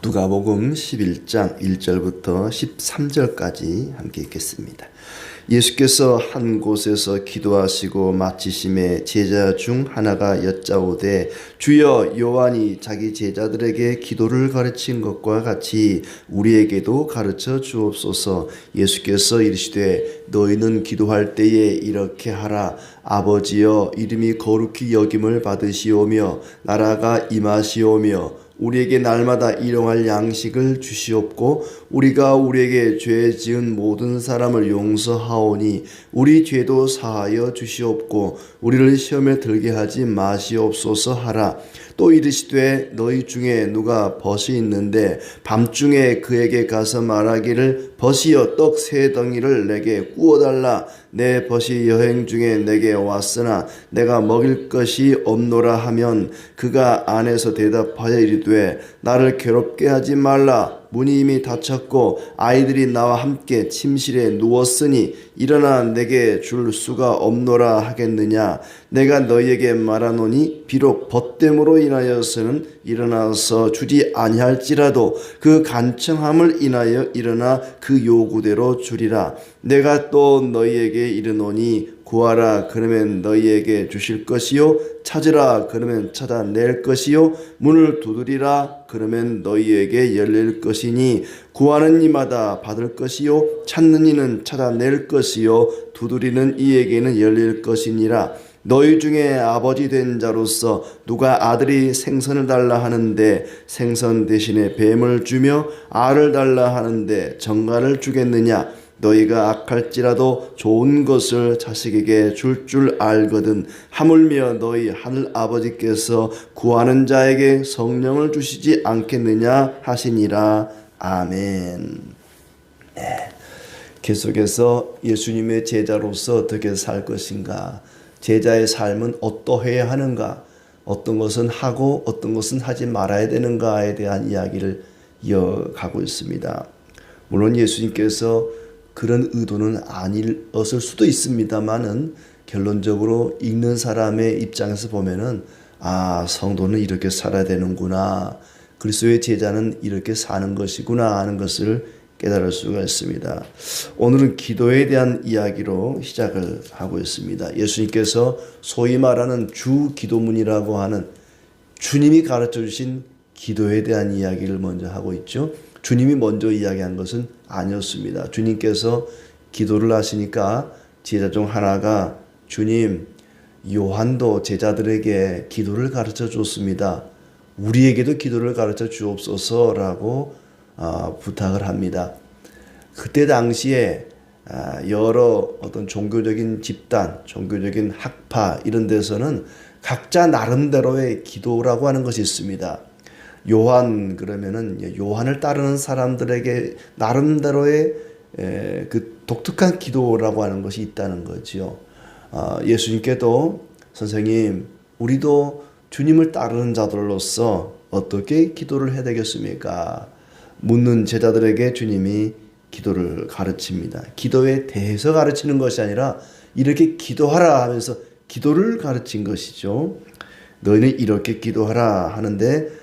누가복음 11장 1절부터 13절까지 함께 읽겠습니다. 예수께서 한 곳에서 기도하시고 마치심에 제자 중 하나가 여짜오되 주여, 요한이 자기 제자들에게 기도를 가르친 것과 같이 우리에게도 가르쳐 주옵소서. 예수께서 이르시되 너희는 기도할 때에 이렇게 하라. 아버지여, 이름이 거룩히 여김을 받으시오며 나라가 임하시오며 우리에게 날마다 일용할 양식을 주시옵고 우리가 우리에게 죄 지은 모든 사람을 용서하오니 우리 죄도 사하여 주시옵고 우리를 시험에 들게 하지 마시옵소서 하라. 또 이르시되 너희 중에 누가 벗이 있는데 밤중에 그에게 가서 말하기를 벗이여, 떡 세 덩이를 내게 구워달라. 내 벗이 여행 중에 내게 왔으나 내가 먹일 것이 없노라 하면 그가 안에서 대답하여 이르되 나를 괴롭게 하지 말라. 문이 이미 닫혔고 아이들이 나와 함께 침실에 누웠으니 일어나 내게 줄 수가 없노라 하겠느냐. 내가 너희에게 말하노니 비록 벗됨으로 인하여서는 일어나서 주지 아니할지라도 그 간청함을 인하여 일어나 그 요구대로 주리라. 내가 또 너희에게 이르노니 구하라, 그러면 너희에게 주실 것이요, 찾으라, 그러면 찾아낼 것이요, 문을 두드리라, 그러면 너희에게 열릴 것이니 구하는 이마다 받을 것이요, 찾는 이는 찾아낼 것이요, 두드리는 이에게는 열릴 것이니라. 너희 중에 아버지 된 자로서 누가 아들이 생선을 달라 하는데 생선 대신에 뱀을 주며 알을 달라 하는데 정갈을 주겠느냐. 너희가 악할지라도 좋은 것을 자식에게 줄 알거든. 하물며 너희 하늘 아버지께서 구하는 자에게 성령을 주시지 않겠느냐 하시니라. 아멘. 계속해서 예수님의 제자로서 어떻게 살 것인가, 제자의 삶은 어떠해야 하는가, 어떤 것은 하고 어떤 것은 하지 말아야 되는가에 대한 이야기를 이어가고 있습니다. 물론 예수님께서 그런 의도는 아니었을 수도 있습니다만은 결론적으로 읽는 사람의 입장에서 보면은 성도는 이렇게 살아야 되는구나, 그리스도의 제자는 이렇게 사는 것이구나 하는 것을 깨달을 수가 있습니다. 오늘은 기도에 대한 이야기로 시작을 하고 있습니다. 예수님께서 소위 말하는 주 기도문이라고 하는 주님이 가르쳐 주신 기도에 대한 이야기를 먼저 하고 있죠. 주님이 먼저 이야기한 것은 아니었습니다. 주님께서 기도를 하시니까 제자 중 하나가 주님, 요한도 제자들에게 기도를 가르쳐 줬습니다. 우리에게도 기도를 가르쳐 주옵소서라고 부탁을 합니다. 그때 당시에 여러 어떤 종교적인 집단, 종교적인 학파 이런 데서는 각자 나름대로의 기도라고 하는 것이 있습니다. 요한 그러면은 요한을 따르는 사람들에게 나름대로의 그 독특한 기도라고 하는 것이 있다는 거지요. 예수님께도 선생님, 우리도 주님을 따르는 자들로서 어떻게 기도를 해야 되겠습니까? 묻는 제자들에게 주님이 기도를 가르칩니다. 기도에 대해서 가르치는 것이 아니라 이렇게 기도하라 하면서 기도를 가르친 것이죠. 너희는 이렇게 기도하라 하는데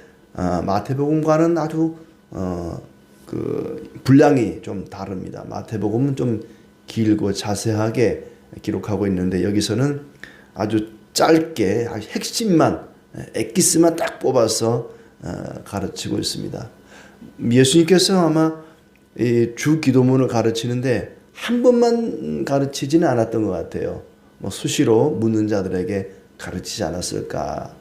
마태복음과는 아주 그 분량이 좀 다릅니다. 마태복음은 좀 길고 자세하게 기록하고 있는데 여기서는 아주 짧게 핵심만, 엑기스만 딱 뽑아서 가르치고 있습니다. 예수님께서 아마 이 주 기도문을 가르치는데 한 번만 가르치지는 않았던 것 같아요. 수시로 묻는 자들에게 가르치지 않았을까.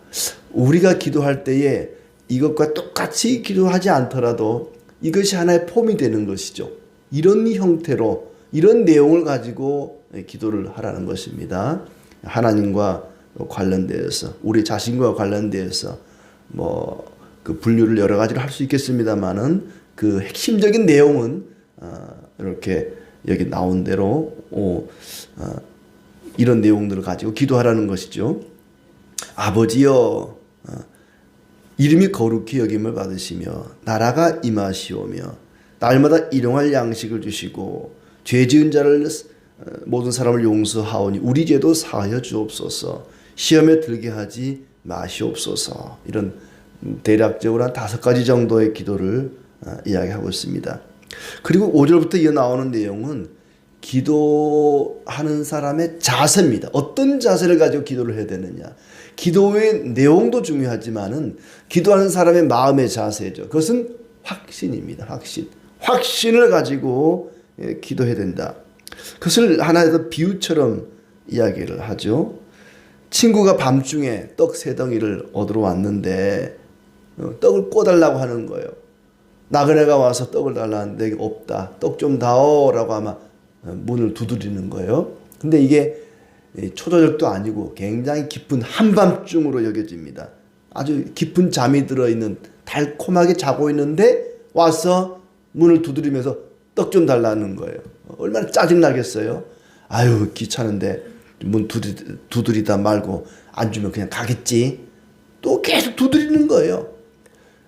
우리가 기도할 때에 이것과 똑같이 기도하지 않더라도 이것이 하나의 폼이 되는 것이죠. 이런 형태로, 이런 내용을 가지고 기도를 하라는 것입니다. 하나님과 관련되어서, 우리 자신과 관련되어서 그 분류를 여러 가지로 할 수 있겠습니다만은 그 핵심적인 내용은 이렇게 여기 나온 대로 이런 내용들을 가지고 기도하라는 것이죠. 아버지여, 이름이 거룩히 여김을 받으시며 나라가 임하시오며 날마다 일용할 양식을 주시고 죄 지은 자를 모든 사람을 용서하오니 우리 죄도 사하여 주옵소서. 시험에 들게 하지 마시옵소서. 이런 대략적으로 한 5가지 정도의 기도를 이야기하고 있습니다. 그리고 5절부터 이어 나오는 내용은 기도하는 사람의 자세입니다. 어떤 자세를 가지고 기도를 해야 되느냐. 기도의 내용도 중요하지만은 기도하는 사람의 마음의 자세죠. 그것은 확신입니다. 확신을 가지고 기도해야 된다. 그것을 하나의 비유처럼 이야기를 하죠. 친구가 밤중에 떡 3덩이를 얻으러 왔는데 떡을 꿔달라고 하는 거예요. 나그네가 와서 떡을 달라는데 없다. 떡 좀 다오라고 아마 문을 두드리는 거예요. 근데 이게 초저녁도 아니고 굉장히 깊은 한밤중으로 여겨집니다. 아주 깊은 잠이 들어있는, 달콤하게 자고 있는데 와서 문을 두드리면서 떡 좀 달라는 거예요. 얼마나 짜증나겠어요. 아유 귀찮은데 문 두드리다 말고 안 주면 그냥 가겠지. 또 계속 두드리는 거예요.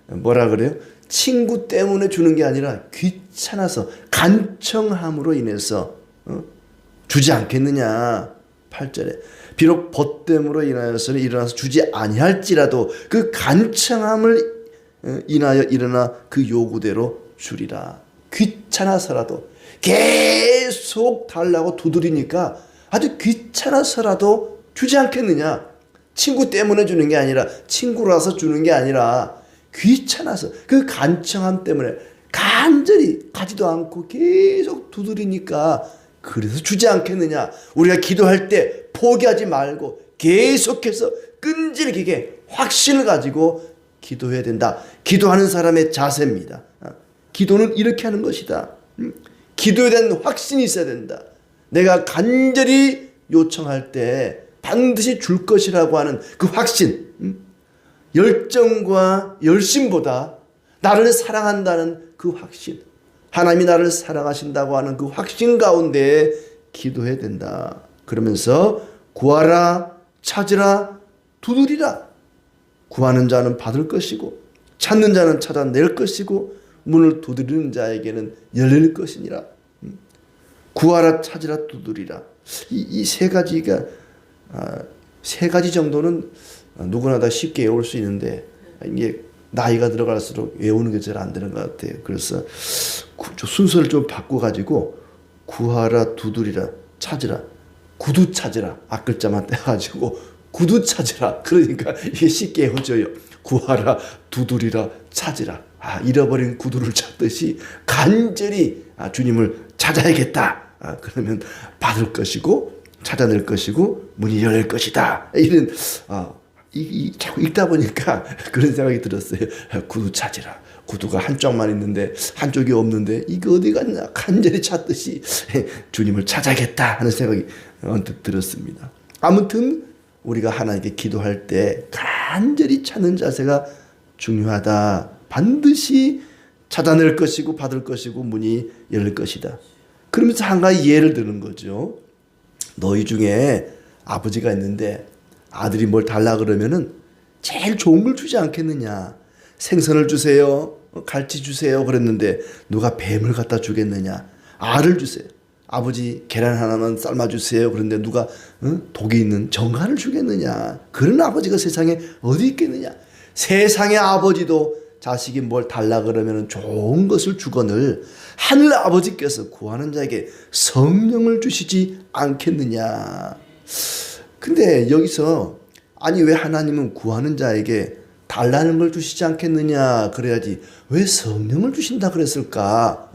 뭐라 그래요? 친구 때문에 주는 게 아니라 귀찮아서 간청함으로 인해서 주지 않겠느냐. 8절에 비록 벗됨으로 인하여서는 일어나서 주지 아니할지라도 그 간청함을 인하여 일어나 그 요구대로 주리라. 귀찮아서라도 계속 달라고 두드리니까 아주 귀찮아서라도 주지 않겠느냐. 친구 때문에 주는 게 아니라, 친구라서 주는 게 아니라 귀찮아서 그 간청함 때문에 간절히 가지도 않고 계속 두드리니까 그래서 주지 않겠느냐. 우리가 기도할 때 포기하지 말고 계속해서 끈질기게 확신을 가지고 기도해야 된다. 기도하는 사람의 자세입니다. 기도는 이렇게 하는 것이다. 기도에 대한 확신이 있어야 된다. 내가 간절히 요청할 때 반드시 줄 것이라고 하는 그 확신, 열정과 열심보다 나를 사랑한다는 그 확신, 하나님이 나를 사랑하신다고 하는 그 확신 가운데 기도해야 된다. 그러면서 구하라, 찾으라, 두드리라. 구하는 자는 받을 것이고 찾는 자는 찾아낼 것이고 문을 두드리는 자에게는 열릴 것이니라. 구하라, 찾으라, 두드리라. 이 3가지가 3가지 정도는 누구나 다 쉽게 외울 수 있는데 이게 나이가 들어갈수록 외우는 게 잘 안 되는 것 같아요. 그래서 순서를 좀 바꿔가지고 구하라, 두드리라, 찾으라, 구두 찾으라. 앞글자만 떼가지고 구두 찾으라. 그러니까 이게 쉽게 외워져요. 구하라, 두드리라, 찾으라. 잃어버린 구두를 찾듯이 간절히 주님을 찾아야겠다. 그러면 받을 것이고 찾아낼 것이고 문이 열릴 것이다. 이런 자꾸 읽다 보니까 그런 생각이 들었어요. 구두 찾으라. 구두가 한쪽만 있는데 한쪽이 없는데 이거 어디 갔나 간절히 찾듯이 주님을 찾아야겠다 하는 생각이 언뜻 들었습니다. 아무튼 우리가 하나님께 기도할 때 간절히 찾는 자세가 중요하다. 반드시 찾아낼 것이고 받을 것이고 문이 열릴 것이다. 그러면서 한 가지 예를 드는 거죠. 너희 중에 아버지가 있는데 아들이 뭘 달라 그러면은 제일 좋은 걸 주지 않겠느냐. 생선을 주세요. 갈치 주세요. 그랬는데 누가 뱀을 갖다 주겠느냐. 알을 주세요. 아버지 계란 하나만 삶아주세요. 그런데 누가 독이 있는 정갈을 주겠느냐. 그런 아버지가 세상에 어디 있겠느냐. 세상의 아버지도 자식이 뭘 달라 그러면 좋은 것을 주거늘 하늘 아버지께서 구하는 자에게 성령을 주시지 않겠느냐. 근데 여기서 아니 왜 하나님은 구하는 자에게 달라는 걸 주시지 않겠느냐 그래야지 왜 성령을 주신다 그랬을까?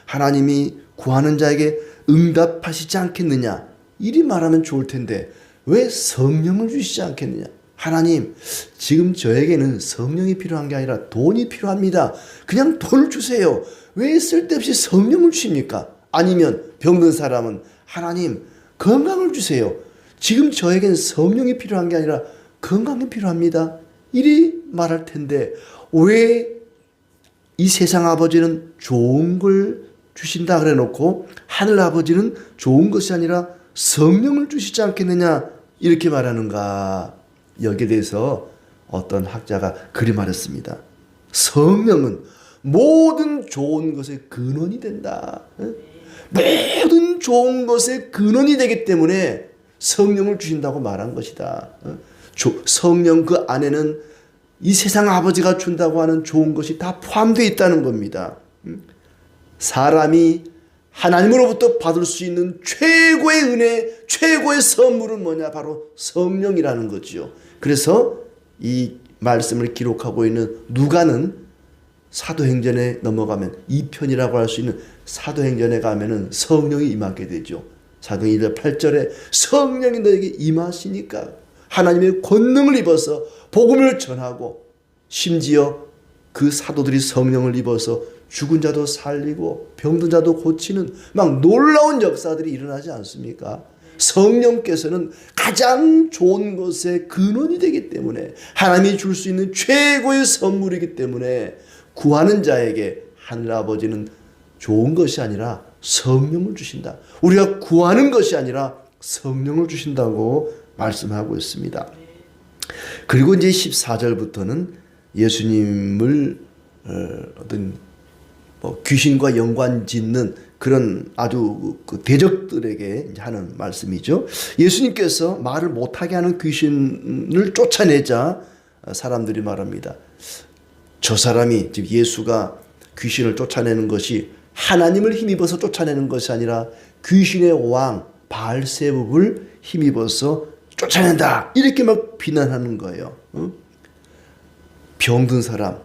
하나님이 구하는 자에게 응답하시지 않겠느냐 이리 말하면 좋을 텐데 왜 성령을 주시지 않겠느냐. 하나님 지금 저에게는 성령이 필요한 게 아니라 돈이 필요합니다. 그냥 돈을 주세요. 왜 쓸데없이 성령을 주십니까? 아니면 병든 사람은 하나님 건강을 주세요. 지금 저에겐 성령이 필요한 게 아니라 건강이 필요합니다. 이리 말할 텐데 왜 이 세상 아버지는 좋은 걸 주신다 그래 놓고 하늘 아버지는 좋은 것이 아니라 성령을 주시지 않겠느냐 이렇게 말하는가. 여기에 대해서 어떤 학자가 그리 말했습니다. 성령은 모든 좋은 것의 근원이 된다. 모든 좋은 것의 근원이 되기 때문에 성령을 주신다고 말한 것이다. 성령 그 안에는 이 세상 아버지가 준다고 하는 좋은 것이 다 포함되어 있다는 겁니다. 사람이 하나님으로부터 받을 수 있는 최고의 은혜, 최고의 선물은 뭐냐? 바로 성령이라는 거죠. 그래서 이 말씀을 기록하고 있는 누가는 사도행전에 넘어가면 2편이라고 할 수 있는 사도행전에 가면은 성령이 임하게 되죠. 사도행전 8절에 성령이 너에게 임하시니까 하나님의 권능을 입어서 복음을 전하고, 심지어 그 사도들이 성령을 입어서 죽은 자도 살리고 병든 자도 고치는 막 놀라운 역사들이 일어나지 않습니까? 성령께서는 가장 좋은 것의 근원이 되기 때문에, 하나님이 줄 수 있는 최고의 선물이기 때문에 구하는 자에게 하늘아버지는 좋은 것이 아니라 성령을 주신다. 우리가 구하는 것이 아니라 성령을 주신다고 말씀하고 있습니다. 그리고 이제 14절부터는 예수님을 어떤 귀신과 연관 짓는 그런 아주 그 대적들에게 하는 말씀이죠. 예수님께서 말을 못하게 하는 귀신을 쫓아내자 사람들이 말합니다. 저 사람이, 즉 예수가 귀신을 쫓아내는 것이 하나님을 힘입어서 쫓아내는 것이 아니라 귀신의 왕 바알세불을 힘입어서 쫓아낸다, 이렇게 막 비난하는 거예요. 병든 사람,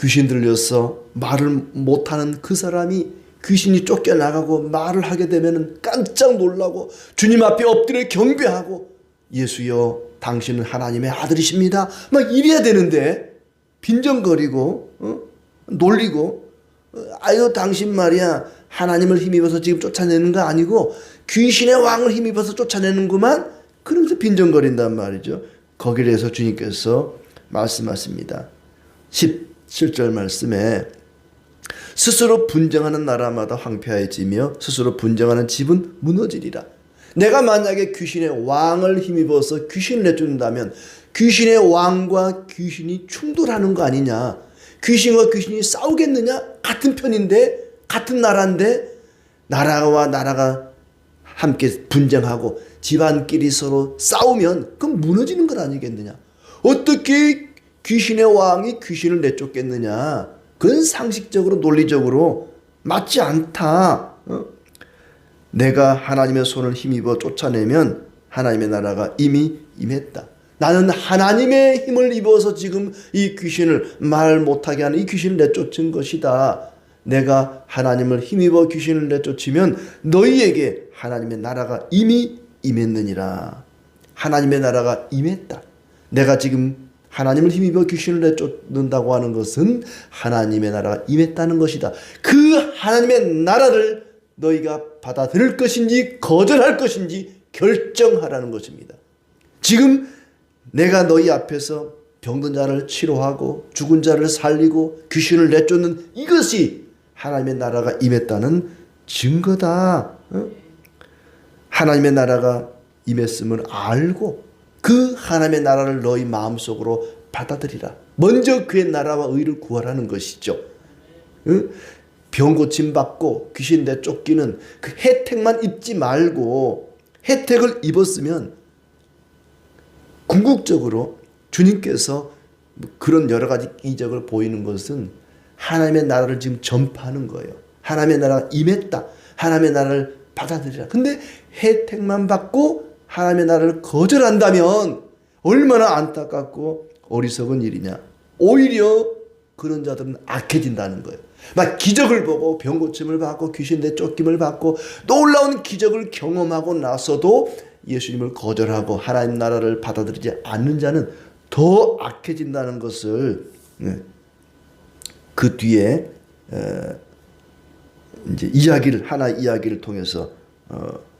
귀신 들려서 말을 못하는 그 사람이 귀신이 쫓겨나가고 말을 하게 되면 깜짝 놀라고 주님 앞에 엎드려 경배하고 예수여 당신은 하나님의 아들이십니다 막 이래야 되는데, 빈정거리고 놀리고 아유 당신 말이야 하나님을 힘입어서 지금 쫓아내는 거 아니고 귀신의 왕을 힘입어서 쫓아내는구만, 그러면서 빈정거린단 말이죠. 거기에 대해서 주님께서 말씀하십니다. 17절 말씀에 스스로 분쟁하는 나라마다 황폐해지며 스스로 분쟁하는 집은 무너지리라. 내가 만약에 귀신의 왕을 힘입어서 귀신을 내쫓는다면 귀신의 왕과 귀신이 충돌하는 거 아니냐, 귀신과 귀신이 싸우겠느냐? 같은 편인데, 같은 나라인데, 나라와 나라가 함께 분쟁하고 집안끼리 서로 싸우면 그건 무너지는 건 아니겠느냐. 어떻게 귀신의 왕이 귀신을 내쫓겠느냐. 그건 상식적으로 논리적으로 맞지 않다. 내가 하나님의 손을 힘입어 쫓아내면 하나님의 나라가 이미 임했다. 나는 하나님의 힘을 입어서 지금 이 귀신을 말 못하게 하는 이 귀신을 내쫓은 것이다. 내가 하나님을 힘입어 귀신을 내쫓으면 너희에게 하나님의 나라가 이미 임했느니라. 하나님의 나라가 임했다. 내가 지금 하나님을 힘입어 귀신을 내쫓는다고 하는 것은 하나님의 나라가 임했다는 것이다. 그 하나님의 나라를 너희가 받아들일 것인지 거절할 것인지 결정하라는 것입니다. 지금 내가 너희 앞에서 병든 자를 치료하고 죽은 자를 살리고 귀신을 내쫓는 이것이 하나님의 나라가 임했다는 증거다. 하나님의 나라가 임했음을 알고 그 하나님의 나라를 너희 마음속으로 받아들이라. 먼저 그의 나라와 의를 구하라는 것이죠. 병 고침 받고 귀신 내쫓기는 그 혜택만 입지 말고, 혜택을 입었으면 궁극적으로 주님께서 그런 여러 가지 이적을 보이는 것은 하나님의 나라를 지금 전파하는 거예요. 하나님의 나라가 임했다. 하나님의 나라를 받아들이라. 근데 혜택만 받고 하나님의 나라를 거절한다면 얼마나 안타깝고 어리석은 일이냐. 오히려 그런 자들은 악해진다는 거예요. 막 기적을 보고 병 고침을 받고 귀신 내쫓김을 받고 놀라운 기적을 경험하고 나서도 예수님을 거절하고 하나님 나라를 받아들이지 않는 자는 더 악해진다는 것을 그 뒤에 이제 하나 이야기를 통해서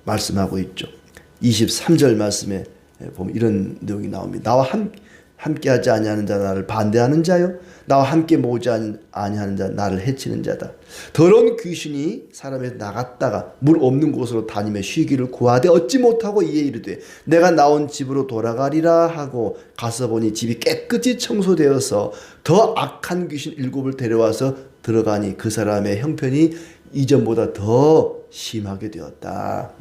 말씀하고 있죠. 23절 말씀에 보면 이런 내용이 나옵니다. 나와 함께하지 아니하는 자 나를 반대하는 자요, 나와 함께 모으지 아니하는 자 나를 해치는 자다. 더러운 귀신이 사람에서 나갔다가 물 없는 곳으로 다니며 쉬기를 구하되 얻지 못하고 이에 이르되 내가 나온 집으로 돌아가리라 하고 가서 보니 집이 깨끗이 청소되어서 더 악한 귀신 7을 데려와서 들어가니 그 사람의 형편이 이전보다 더 심하게 되었다.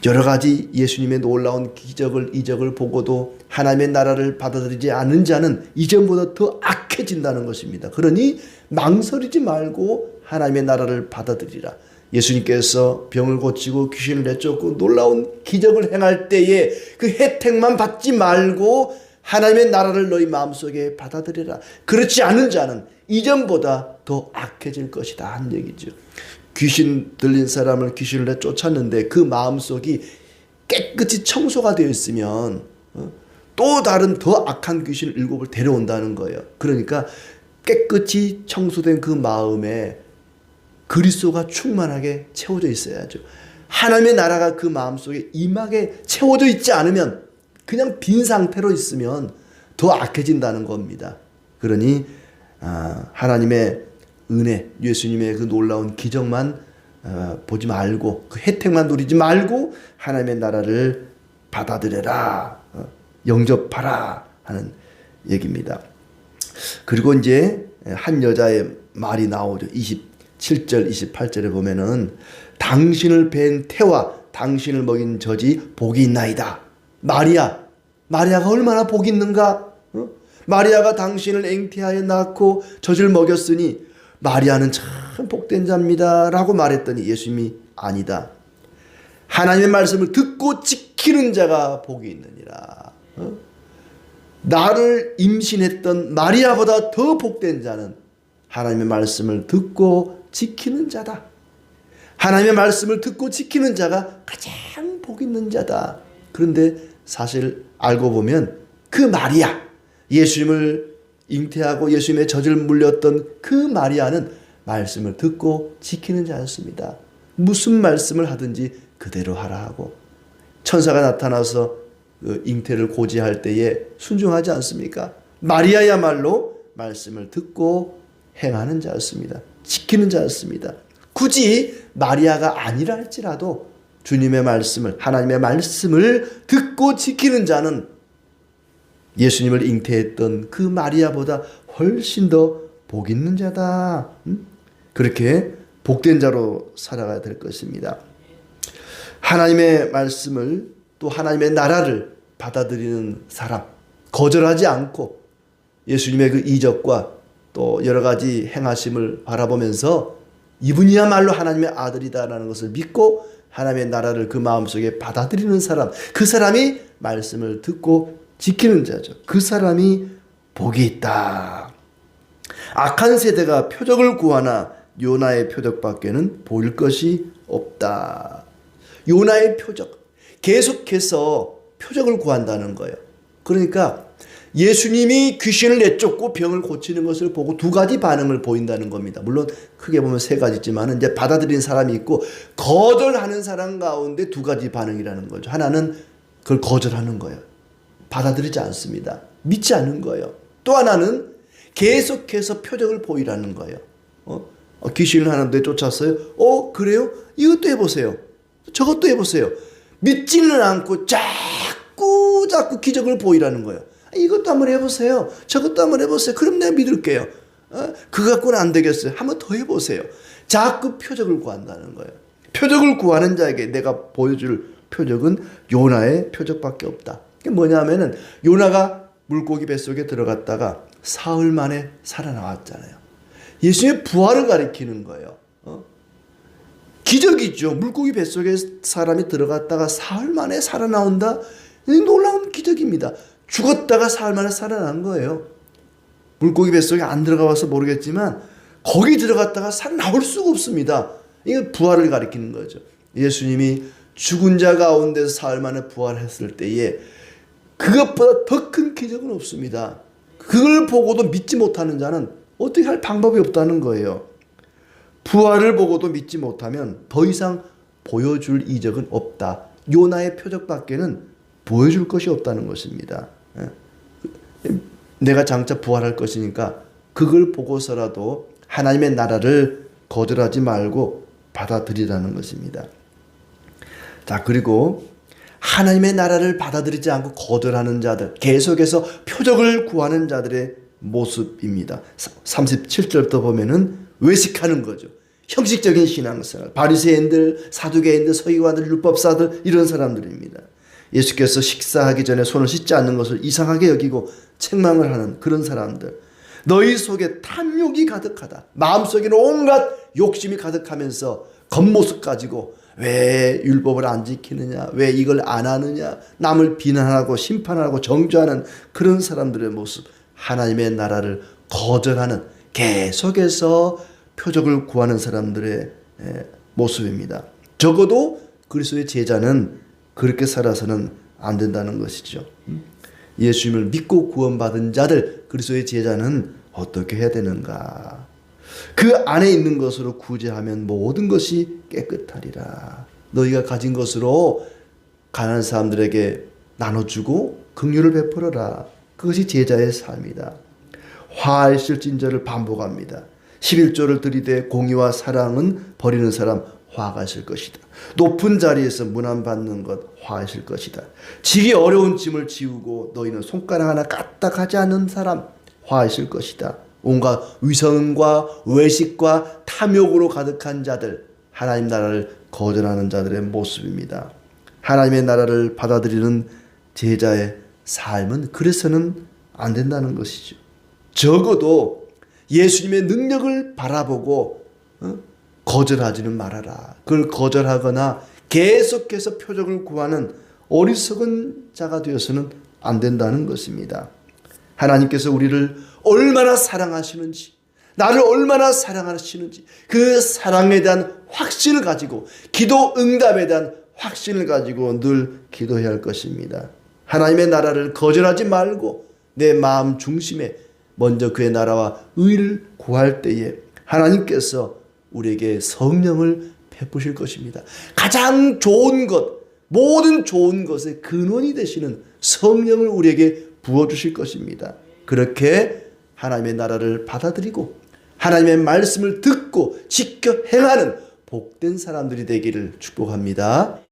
여러 가지 예수님의 놀라운 기적을 이적을 보고도 하나님의 나라를 받아들이지 않는 자는 이전보다 더 악해진다는 것입니다. 그러니 망설이지 말고 하나님의 나라를 받아들이라. 예수님께서 병을 고치고 귀신을 내쫓고 놀라운 기적을 행할 때에 그 혜택만 받지 말고 하나님의 나라를 너희 마음속에 받아들이라. 그렇지 않은 자는 이전보다 더 악해질 것이다 한 얘기죠. 귀신 들린 사람을 귀신을 내쫓았는데 그 마음속이 깨끗이 청소가 되어 있으면 또 다른 더 악한 귀신 7을 데려온다는 거예요. 그러니까 깨끗이 청소된 그 마음에 그리스도가 충만하게 채워져 있어야죠. 하나님의 나라가 그 마음속에 임하게 채워져 있지 않으면 그냥 빈 상태로 있으면 더 악해진다는 겁니다. 그러니 하나님의 은혜, 예수님의 그 놀라운 기적만 보지 말고 그 혜택만 누리지 말고 하나님의 나라를 받아들여라, 영접하라 하는 얘기입니다. 그리고 이제 한 여자의 말이 나오죠. 27절 28절에 보면은 당신을 뵌 태와 당신을 먹인 젖이 복이 있나이다. 마리아가 얼마나 복이 있는가? 마리아가 당신을 잉태하여 낳고 젖을 먹였으니 마리아는 참 복된 자입니다 라고 말했더니 예수님이 아니다. 하나님의 말씀을 듣고 지키는 자가 복이 있느니라. 나를 임신했던 마리아보다 더 복된 자는 하나님의 말씀을 듣고 지키는 자다. 하나님의 말씀을 듣고 지키는 자가 가장 복 있는 자다. 그런데 사실 알고 보면 그 마리아, 예수님을 잉태하고 예수님의 젖을 물렸던 그 마리아는 말씀을 듣고 지키는 자였습니다. 무슨 말씀을 하든지 그대로 하라 하고, 천사가 나타나서 그 잉태를 고지할 때에 순종하지 않습니까? 마리아야말로 말씀을 듣고 행하는 자였습니다. 지키는 자였습니다. 굳이 마리아가 아니라 할지라도 주님의 말씀을, 하나님의 말씀을 듣고 지키는 자는 예수님을 잉태했던 그 마리아보다 훨씬 더 복 있는 자다. 그렇게 복된 자로 살아가야 될 것입니다. 하나님의 말씀을 또 하나님의 나라를 받아들이는 사람, 거절하지 않고 예수님의 그 이적과 또 여러 가지 행하심을 바라보면서 이분이야말로 하나님의 아들이다라는 것을 믿고 하나님의 나라를 그 마음속에 받아들이는 사람, 그 사람이 말씀을 듣고 지키는 자죠. 그 사람이 복이 있다. 악한 세대가 표적을 구하나 요나의 표적밖에는 보일 것이 없다. 요나의 표적, 계속해서 표적을 구한다는 거예요. 그러니까 예수님이 귀신을 내쫓고 병을 고치는 것을 보고 두 가지 반응을 보인다는 겁니다. 물론 크게 보면 세 가지지만 이제 받아들이는 사람이 있고 거절하는 사람 가운데 두 가지 반응이라는 거죠. 하나는 그걸 거절하는 거예요. 받아들이지 않습니다. 믿지 않는 거예요. 또 하나는 계속해서 표적을 보이라는 거예요. 귀신을 하나 내쫓았어요. 그래요? 이것도 해보세요. 저것도 해보세요. 믿지는 않고 자꾸 기적을 보이라는 거예요. 이것도 한번 해보세요. 저것도 한번 해보세요. 그럼 내가 믿을게요. 그거 갖고는 안 되겠어요. 한번 더 해보세요. 자꾸 표적을 구한다는 거예요. 표적을 구하는 자에게 내가 보여줄 표적은 요나의 표적밖에 없다. 그게 뭐냐면은 요나가 물고기 뱃속에 들어갔다가 사흘 만에 살아나왔잖아요. 예수님의 부활을 가리키는 거예요. 기적이죠. 물고기 뱃속에 사람이 들어갔다가 사흘 만에 살아나온다. 놀라운 기적입니다. 죽었다가 사흘 만에 살아난 거예요. 물고기 뱃속에 안 들어가 봐서 모르겠지만 거기 들어갔다가 살아나올 수가 없습니다. 이게 부활을 가리키는 거죠. 예수님이 죽은 자 가운데서 사흘 만에 부활했을 때에 그것보다 더 큰 기적은 없습니다. 그걸 보고도 믿지 못하는 자는 어떻게 할 방법이 없다는 거예요. 부활을 보고도 믿지 못하면 더 이상 보여줄 이적은 없다. 요나의 표적밖에는 보여줄 것이 없다는 것입니다. 내가 장차 부활할 것이니까 그걸 보고서라도 하나님의 나라를 거절하지 말고 받아들이라는 것입니다. 자, 그리고 하나님의 나라를 받아들이지 않고 거절하는 자들, 계속해서 표적을 구하는 자들의 모습입니다. 37절부터 보면은 외식하는 거죠. 형식적인 신앙생활, 바리새인들, 사두개인들, 서기관들, 율법사들 이런 사람들입니다. 예수께서 식사하기 전에 손을 씻지 않는 것을 이상하게 여기고 책망을 하는 그런 사람들. 너희 속에 탐욕이 가득하다. 마음속에는 온갖 욕심이 가득하면서 겉모습 가지고 왜 율법을 안 지키느냐, 왜 이걸 안 하느냐, 남을 비난하고 심판하고 정죄하는 그런 사람들의 모습, 하나님의 나라를 거절하는, 계속해서 표적을 구하는 사람들의 모습입니다. 적어도 그리스도의 제자는 그렇게 살아서는 안 된다는 것이죠. 예수님을 믿고 구원받은 자들, 그리스도의 제자는 어떻게 해야 되는가? 그 안에 있는 것으로 구제하면 모든 것이 깨끗하리라. 너희가 가진 것으로 가난한 사람들에게 나눠주고 긍휼을 베풀어라. 그것이 제자의 삶이다. 화하실진저를 반복합니다. 11조를 들이대 공의와 사랑은 버리는 사람 화가실 것이다. 높은 자리에서 문안받는 것 화하실 것이다. 지기 어려운 짐을 지우고 너희는 손가락 하나 까딱하지 않는 사람 화하실 것이다. 온갖 위선과 외식과 탐욕으로 가득한 자들, 하나님 나라를 거절하는 자들의 모습입니다. 하나님의 나라를 받아들이는 제자의 삶은 그래서는 안 된다는 것이죠. 적어도 예수님의 능력을 바라보고 거절하지는 말아라. 그걸 거절하거나 계속해서 표적을 구하는 어리석은 자가 되어서는 안 된다는 것입니다. 하나님께서 우리를 얼마나 사랑하시는지, 나를 얼마나 사랑하시는지 그 사랑에 대한 확신을 가지고, 기도 응답에 대한 확신을 가지고 늘 기도해야 할 것입니다. 하나님의 나라를 거절하지 말고 내 마음 중심에 먼저 그의 나라와 의를 구할 때에 하나님께서 우리에게 성령을 베푸실 것입니다. 가장 좋은 것, 모든 좋은 것의 근원이 되시는 성령을 우리에게 부어주실 것입니다. 그렇게 하나님의 나라를 받아들이고 하나님의 말씀을 듣고 지켜 행하는 복된 사람들이 되기를 축복합니다.